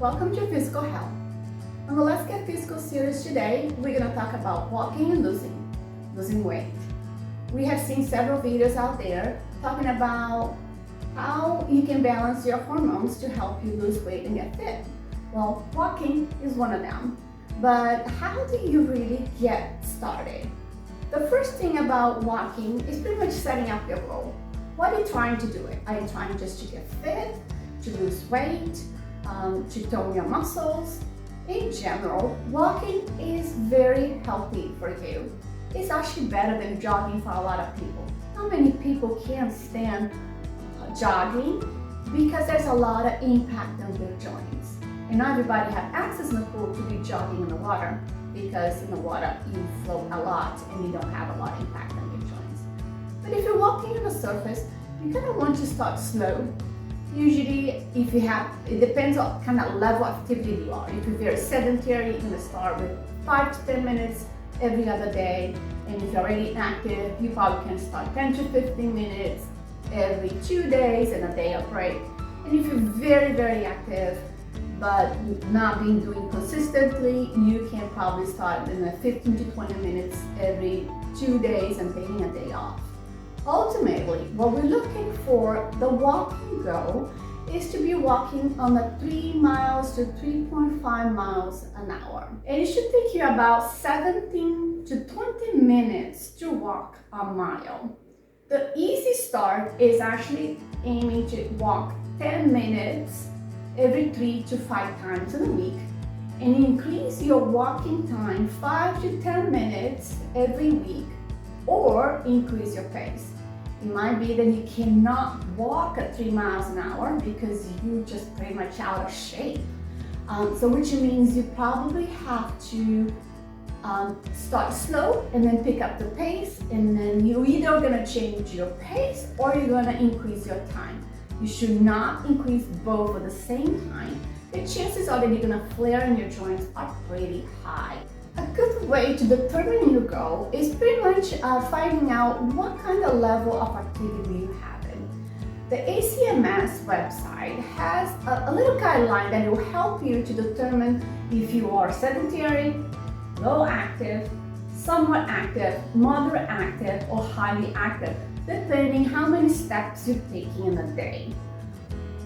Welcome to Physical Health. On the Let's Get Physical series today, we're going to talk about walking and losing weight. We have seen several videos out there talking about how you can balance your hormones to help you lose weight and get fit. Well, walking is one of them, but how do you really get started? The first thing about walking is pretty much setting up your goal. What are you trying to do? Are you trying just to get fit, to lose weight, to tone your muscles? In general, walking is very healthy for you. It's actually better than jogging for a lot of people. Not many people can't stand jogging because there's a lot of impact on their joints. And not everybody has access in the pool to be jogging in the water because in the water you float a lot and you don't have a lot of impact on your joints. But if you're walking on the surface, you kind of want to start slow. Usually, if you have, it depends on what kind of level of activity you are. If you're very sedentary, you're going to start with 5 to 10 minutes every other day. And if you're already active, you probably can start 10 to 15 minutes every 2 days and a day of break. And if you're very, very active, but not being doing consistently, you can probably start in 15 to 20 minutes every 2 days and taking a day off. Ultimately, what we're looking for, the walking goal, is to be walking on the 3 miles to 3.5 miles an hour. And it should take you about 17 to 20 minutes to walk a mile. The easy start is actually aiming to walk 10 minutes every 3 to 5 times in a week and increase your walking time 5 to 10 minutes every week, or increase your pace. It might be that you cannot walk at 3 miles an hour because you're just pretty much out of shape. Which means you probably have to start slow and then pick up the pace, and then you're either gonna change your pace or you're gonna increase your time. You should not increase both at the same time. The chances are that you're gonna flare in your joints are pretty high. A good way to determine your goal is pretty much finding out what kind of level of activity you have in. The ACMS website has a little guideline that will help you to determine if you are sedentary, low active, somewhat active, moderate active, or highly active, depending how many steps you're taking in a day.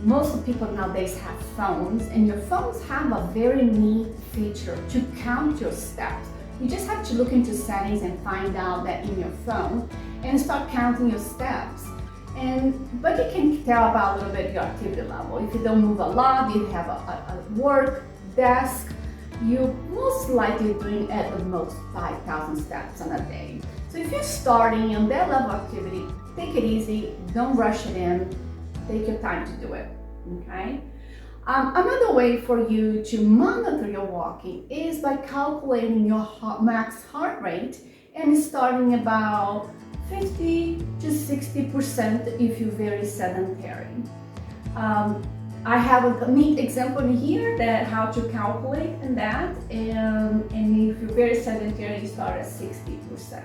Most of the people nowadays have phones, and your phones have a very neat feature to count your steps. You just have to look into settings and find out that in your phone and start counting your steps. But you can tell about a little bit your activity level. If you don't move a lot, you have a work desk, you're most likely doing at the most 5,000 steps in a day. So if you're starting on that level of activity, take it easy, don't rush it in, take your time to do it, okay? Another way for you to monitor your walking is by calculating your max heart rate and starting about 50 to 60% if you're very sedentary. I have a neat example in here that how to calculate in that, and if you're very sedentary, you start at 60%.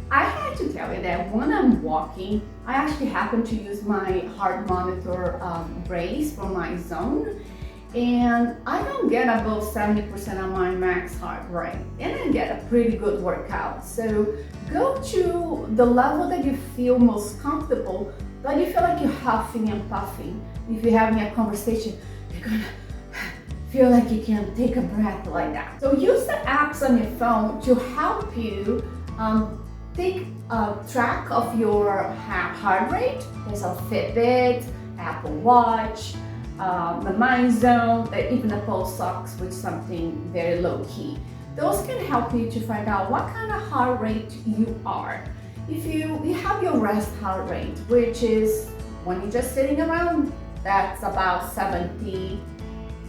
I had to tell you that when I'm walking, I actually happen to use my heart monitor brace for my zone, and I don't get above 70% of my max heart rate, and I get a pretty good workout. So go to the level that you feel most comfortable, but you feel like you're huffing and puffing. If you're having a conversation, you're gonna feel like you can't take a breath like that. So use the apps on your phone to help you take track of your heart rate. There's a Fitbit, Apple Watch, the Mind Zone, even the Pulse Ox, which is something very low key. Those can help you to find out what kind of heart rate you are. If you have your rest heart rate, which is when you're just sitting around, that's about 70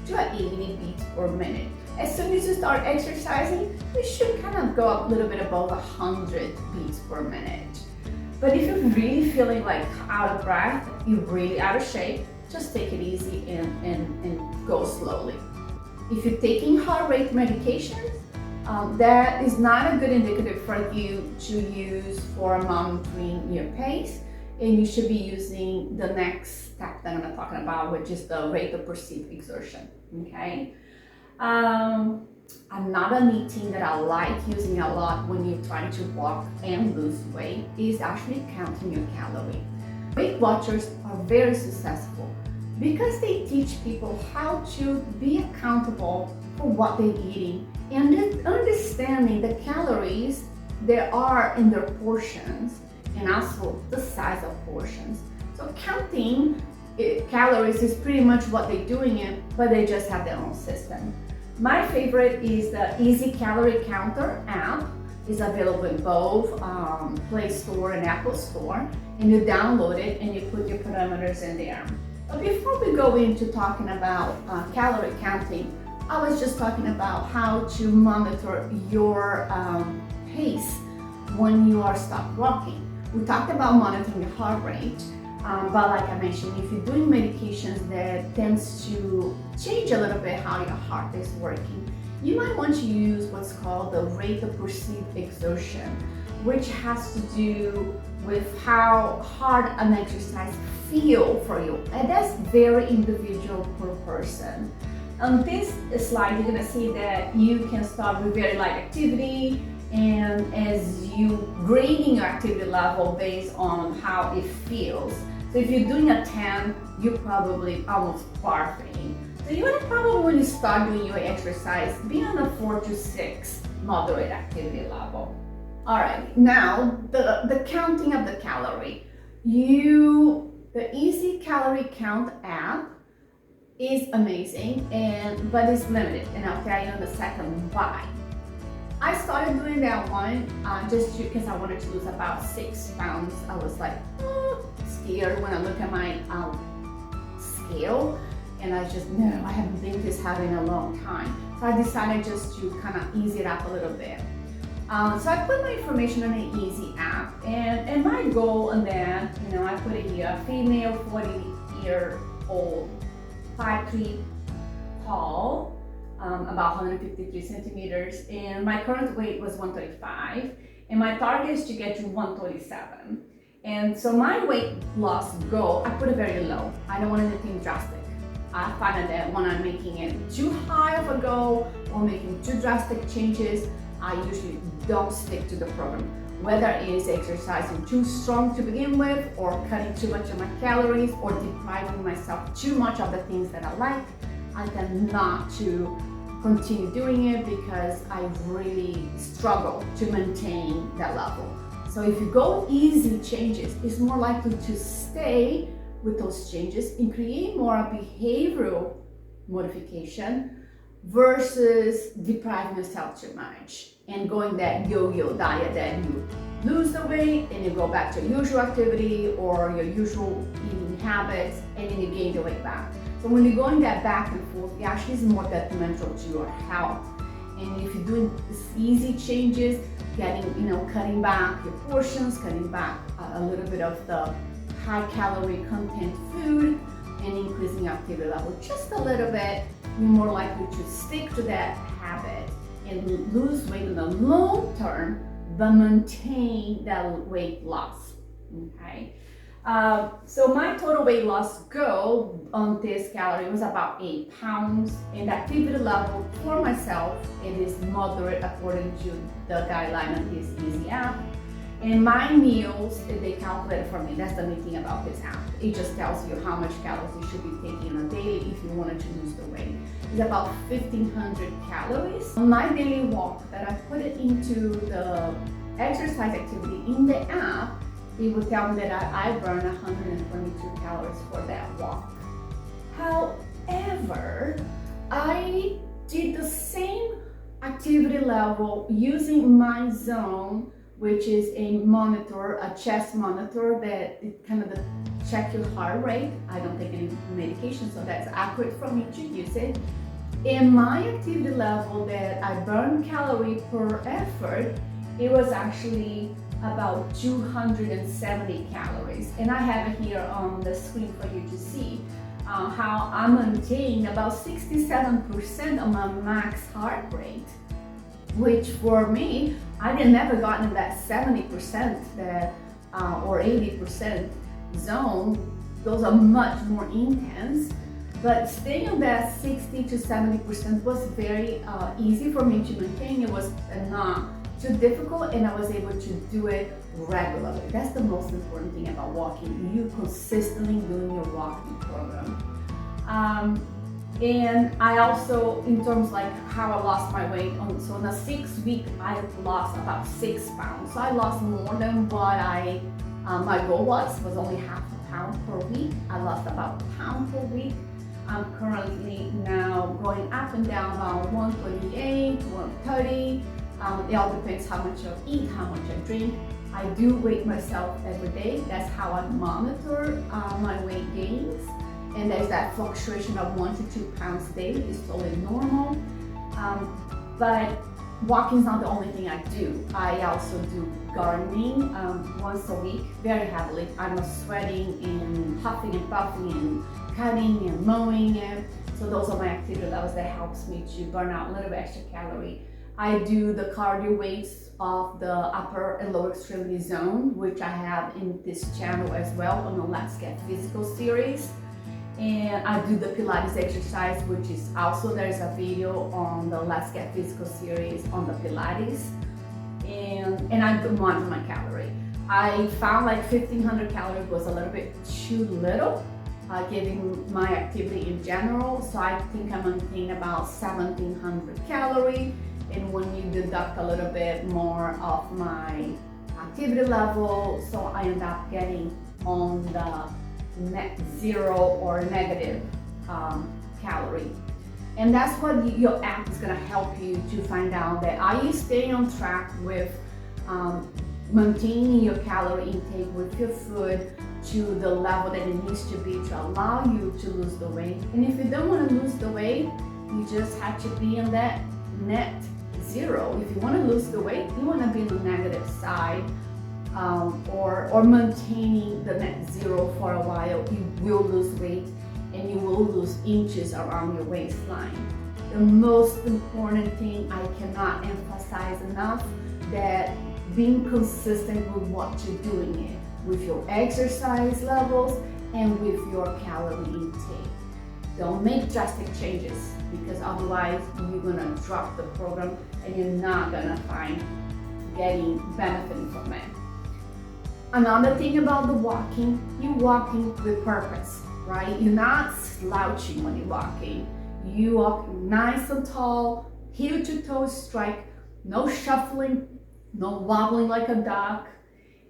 to 80 beats per minute. As soon as you start exercising, you should kind of go up a little bit above 100 beats per minute. But if you're really feeling like out of breath, you're really out of shape, just take it easy and go slowly. If you're taking heart rate medication, that is not a good indicator for you to use for monitoring your pace. and you should be using the next step that I'm talking about, which is the rate of perceived exertion, okay? Another neat thing that I like using a lot when you're trying to walk and lose weight is actually counting your calorie. Weight Watchers are very successful because they teach people how to be accountable for what they're eating and understanding the calories there are in their portions and also the size of portions. So counting calories is pretty much what they're doing it, but they just have their own system. My favorite is the Easy Calorie Counter app. It's available in both Play Store and Apple Store, and you download it and you put your parameters in there. But before we go into talking about calorie counting, I was just talking about how to monitor your pace when you are stopped walking. We talked about monitoring your heart rate, but like I mentioned, if you're doing medications that tends to change a little bit how your heart is working, you might want to use what's called the rate of perceived exertion, which has to do with how hard an exercise feels for you, and that's very individual per person. On this slide, you're gonna see that you can start with very light activity, and as you grading your activity level based on how it feels. So if you're doing a 10, you're probably almost barfing. So you want to probably, when you start doing your exercise, be on a 4 to 6 moderate activity level. All right, now the counting of the calorie. The Easy Calorie Count app is amazing, but it's limited, and I'll tell you in a second why. I started doing that one just because I wanted to lose about 6 pounds. I was like scared when I look at my scale, and I just, no, I haven't been this heavy in a long time. So I decided just to kind of ease it up a little bit. So I put my information on an Easy app, and my goal on that, I put it here, female, 40-year-old, 5'3", tall, about 153 centimeters, and my current weight was 135, and my target is to get to 137. And so my weight loss goal, I put it very low. I don't want anything drastic. I find that when I'm making it too high of a goal or making too drastic changes, I usually don't stick to the program. Whether it is exercising too strong to begin with, or cutting too much of my calories, or depriving myself too much of the things that I like, I tend not to continue doing it because I really struggle to maintain that level. So if you go easy changes, it's more likely to stay with those changes and create more behavioral modification versus depriving yourself too much and going that yo-yo diet that you lose the weight and you go back to your usual activity or your usual eating habits and then you gain the weight back. So when you're going that back and forth, it actually is more detrimental to your health. And if you're doing these easy changes, cutting back your portions, cutting back a little bit of the high calorie content food and increasing your activity level just a little bit, you're more likely to stick to that habit and lose weight in the long term, but maintain that weight loss, okay? So my total weight loss goal on this calorie was about 8 pounds, and the activity level for myself, it is moderate according to the guideline of this Easy app. And my meals, they calculate it for me. That's the neat thing about this app. It just tells you how much calories you should be taking on a day if you wanted to lose the weight. It's about 1,500 calories. On my daily walk that I put it into the exercise activity in the app, it would tell me that I burn 122 calories for that walk. However, I did the same activity level using my zone, which is a monitor, a chest monitor that it kind of check your heart rate. I don't take any medication, so that's accurate for me to use it. And my activity level that I burn calorie per effort, it was actually about 270 calories. And I have it here on the screen for you to see how I maintain about 67% of my max heart rate, which for me, I had never gotten that 70% that, or 80% zone, those are much more intense. But staying on that 60 to 70% was very easy for me to maintain. It was not too difficult, and I was able to do it regularly. That's the most important thing about walking. You consistently doing your walking program. And I also, in terms like how I lost my weight, so in a 6 week, I lost about 6 pounds. So I lost more than what my goal was only half a pound per week. I lost about a pound per week. I'm currently now going up and down about 128, 130. It all depends how much I eat, how much I drink. I do weigh myself every day. That's how I monitor my weight gains. And there's that fluctuation of 1 to 2 pounds daily is totally normal. But walking is not the only thing I do. I also do gardening once a week, very heavily. I'm sweating and huffing and puffing and cutting and mowing it. So those are my activity levels that helps me to burn out a little bit extra calorie. I do the cardio weights of the upper and lower extremity zone, which I have in this channel as well on the Let's Get Feezycal series. And I do the Pilates exercise, which is also, there's a video on the Let's Get Feezycal series on the Pilates. And I do monitor my calorie. I found like 1500 calories was a little bit too little, given my activity in general. So I think I maintain about 1700 calories. And when you deduct a little bit more of my activity level, so I end up getting on the net zero or negative calorie. And that's what your app is going to help you to find out that are you staying on track with maintaining your calorie intake with your food to the level that it needs to be to allow you to lose the weight. And if you don't want to lose the weight, you just have to be on that net zero. If you want to lose the weight, you want to be on the negative side. Or maintaining the net zero for a while, you will lose weight and you will lose inches around your waistline. The most important thing I cannot emphasize enough, that being consistent with what you're doing it, with your exercise levels and with your calorie intake. Don't make drastic changes, because otherwise you're gonna drop the program and you're not gonna find getting benefiting from it. Another thing about the walking, you're walking with purpose, right? You're not slouching when you're walking. You walk nice and tall, heel to toe strike, no shuffling, no wobbling like a duck,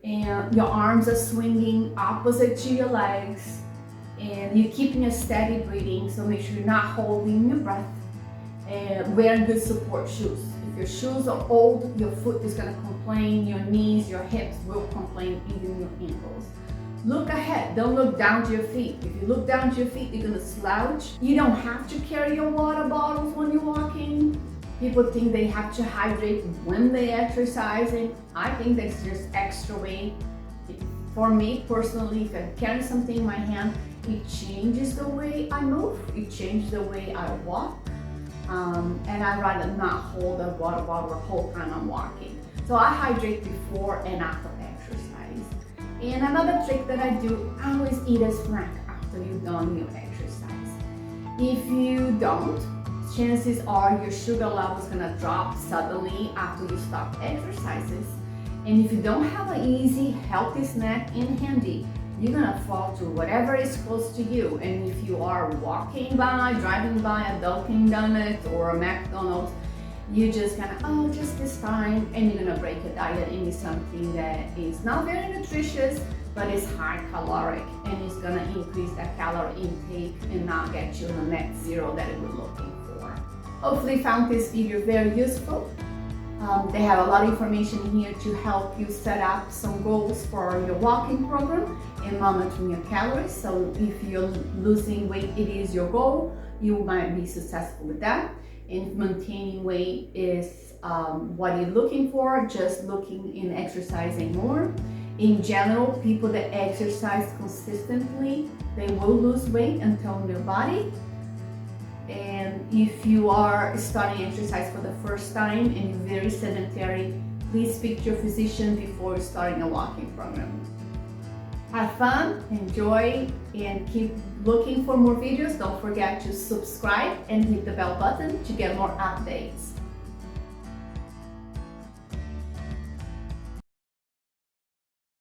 and your arms are swinging opposite to your legs, and you're keeping a steady breathing, so make sure you're not holding your breath, and wearing good support shoes. If your shoes are old, your foot is going to complain, your knees, your hips will complain, even your ankles. Look ahead, don't look down to your feet. If you look down to your feet, you're going to slouch. You don't have to carry your water bottles when you're walking. People think they have to hydrate when they're exercising. I think that's just extra weight. For me personally, if I'm carrying something in my hand, it changes the way I move, it changes the way I walk. And I'd rather not hold a water bottle the whole time I'm walking. So I hydrate before and after exercise. And another trick that I do, I always eat a snack after you've done your exercise. If you don't, chances are your sugar level is gonna drop suddenly after you stop exercises. And if you don't have an easy, healthy snack in handy, you're gonna fall to whatever is close to you. And if you are walking by, driving by a Dunkin' Donuts or a McDonald's, you're just gonna, oh, just this time, and you're gonna break a diet and eat something that is not very nutritious, but is high caloric, and it's gonna increase that calorie intake and not get you the net zero that we're looking for. Hopefully you found this video very useful. They have a lot of information here to help you set up some goals for your walking program and monitoring your calories. So if you're losing weight, it is your goal, you might be successful with that. And if maintaining weight is what you're looking for, just looking in exercising more. In general, people that exercise consistently, they will lose weight and tone their body. And if you are starting exercise for the first time and you're very sedentary, please speak to your physician before starting a walking program. Have fun, enjoy, and keep looking for more videos. Don't forget to subscribe and hit the bell button to get more updates.